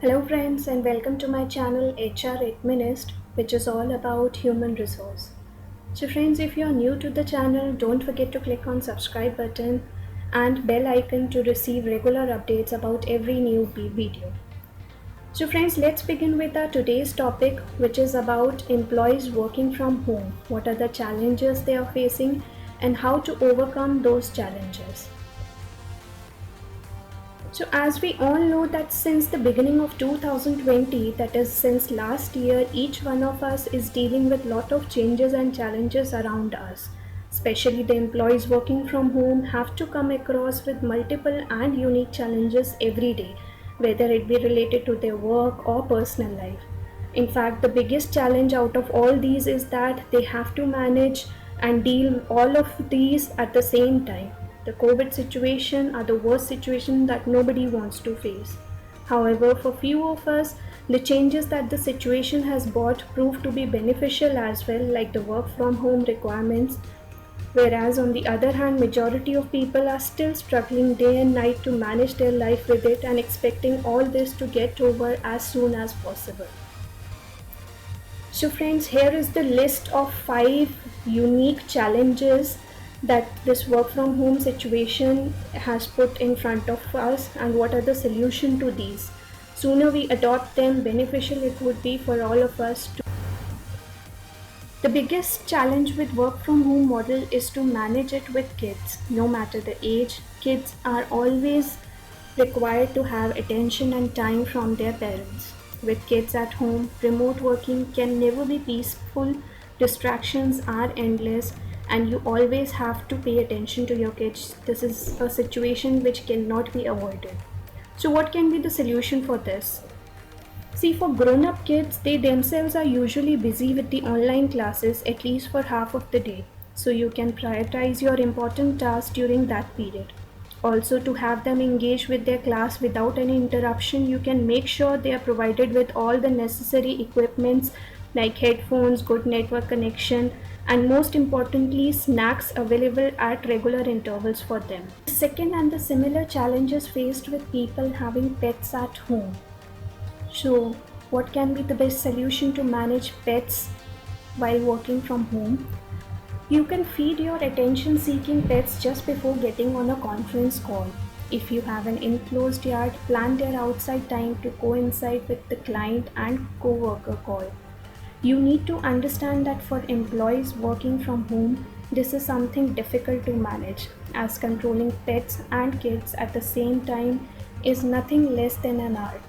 Hello friends and welcome to my channel HR Administ, which is all about human resource. So friends, if you are new to the channel, don't forget to click on subscribe button and bell icon to receive regular updates about every new video. So friends, let's begin with our today's topic, which is about employees working from home. What are the challenges they are facing and how to overcome those challenges. So as we all know that since the beginning of 2020, that is since last year, each one of us is dealing with lot of changes and challenges around us. Especially the employees working from home have to come across with multiple and unique challenges every day, whether it be related to their work or personal life. In fact, the biggest challenge out of all these is that they have to manage and deal all of these at the same time. The COVID situation are the worst situation that nobody wants to face. However, for few of us, the changes that the situation has brought prove to be beneficial as well, like the work from home requirements. Whereas on the other hand, majority of people are still struggling day and night to manage their life with it and expecting all this to get over as soon as possible. So friends, here is the list of 5 unique challenges that this work from home situation has put in front of us and what are the solution to these. Sooner we adopt them, beneficial it would be for all of us. The biggest challenge with work from home model is to manage it with kids. No matter the age, kids are always required to have attention and time from their parents. With kids at home, remote working can never be peaceful, distractions are endless, and you always have to pay attention to your kids. This is a situation which cannot be avoided. So, what can be the solution for this? See, for grown up kids, they themselves are usually busy with the online classes at least for half of the day, so you can prioritize your important tasks during that period. Also, to have them engage with their class without any interruption, you can make sure they are provided with all the necessary equipments like headphones, good network connection, and most importantly, snacks available at regular intervals for them. Second, and the similar challenges faced with people having pets at home. So, what can be the best solution to manage pets while working from home? You can feed your attention seeking pets just before getting on a conference call. If you have an enclosed yard, plan their outside time to coincide with the client and co worker call. You need to understand that for employees working from home, this is something difficult to manage, as controlling pets and kids at the same time is nothing less than an art.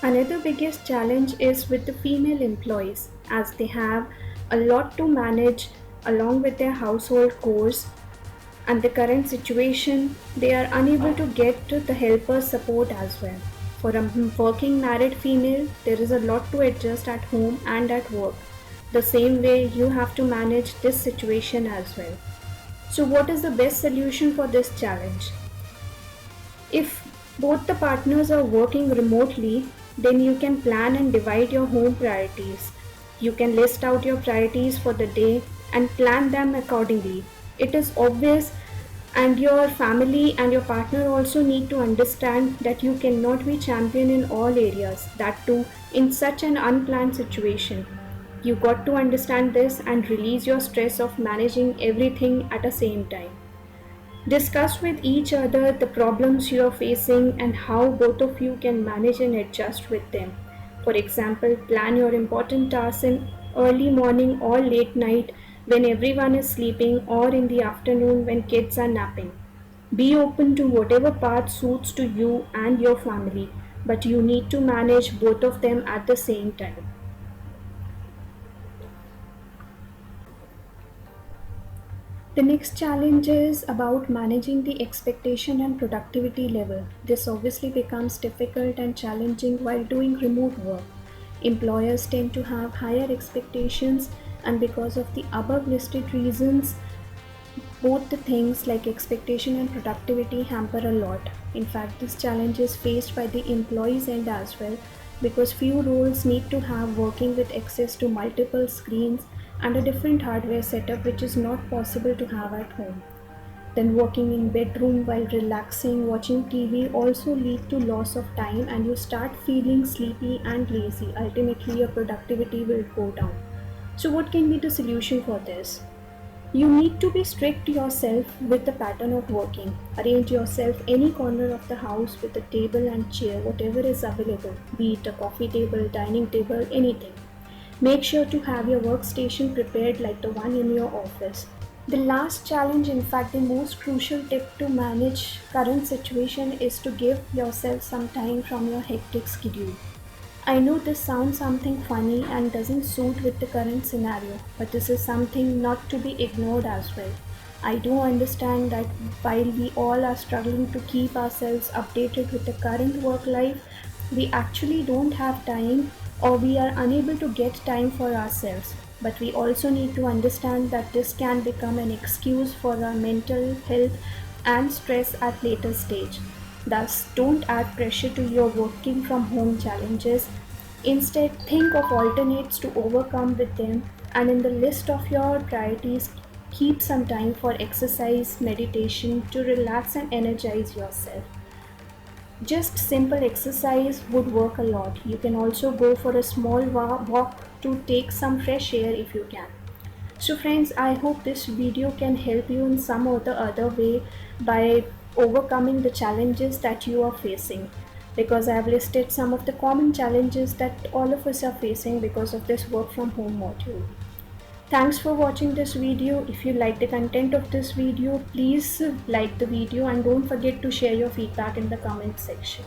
Another biggest challenge is with the female employees, as they have a lot to manage along with their household chores and the current situation, they are unable to get to the helper support as well. For a working married female, there is a lot to adjust at home and at work. The same way you have to manage this situation as well. So what is the best solution for this challenge? If both the partners are working remotely, then you can plan and divide your home priorities. You can list out your priorities for the day and plan them accordingly. It is obvious, and your family and your partner also need to understand that you cannot be champion in all areas, that too in such an unplanned situation. You got to understand this and release your stress of managing everything at the same time. Discuss with each other the problems you are facing and how both of you can manage and adjust with them. For example, plan your important tasks in early morning or late night when everyone is sleeping, or in the afternoon when kids are napping. Be open to whatever path suits to you and your family, but you need to manage both of them at the same time. The next challenge is about managing the expectation and productivity level. This obviously becomes difficult and challenging while doing remote work. Employers tend to have higher expectations, and because of the above listed reasons, both the things like expectation and productivity hamper a lot. In fact, this challenge is faced by the employees end as well, because few roles need to have working with access to multiple screens and a different hardware setup which is not possible to have at home. Then working in bedroom while relaxing, watching TV also lead to loss of time and you start feeling sleepy and lazy. Ultimately your productivity will go down. So what can be the solution for this? You need to be strict to yourself with the pattern of working. Arrange yourself any corner of the house with a table and chair, whatever is available, be it a coffee table, dining table, anything. Make sure to have your workstation prepared like the one in your office. The last challenge, in fact, the most crucial tip to manage current situation is to give yourself some time from your hectic schedule. I know this sounds something funny and doesn't suit with the current scenario, but this is something not to be ignored as well. I do understand that while we all are struggling to keep ourselves updated with the current work life, we actually don't have time or we are unable to get time for ourselves. But we also need to understand that this can become an excuse for our mental health and stress at later stage. Thus, don't add pressure to your working from home challenges. Instead, think of alternates to overcome with them, and in the list of your priorities, keep some time for exercise, meditation to relax and energize yourself. Just simple exercise would work a lot. You can also go for a small walk to take some fresh air if you can. So friends, I hope this video can help you in some or the other way by overcoming the challenges that you are facing, because I have listed some of the common challenges that all of us are facing because of this work from home module. Thanks for watching this video. If you like the content of this video, please like the video and don't forget to share your feedback in the comment section.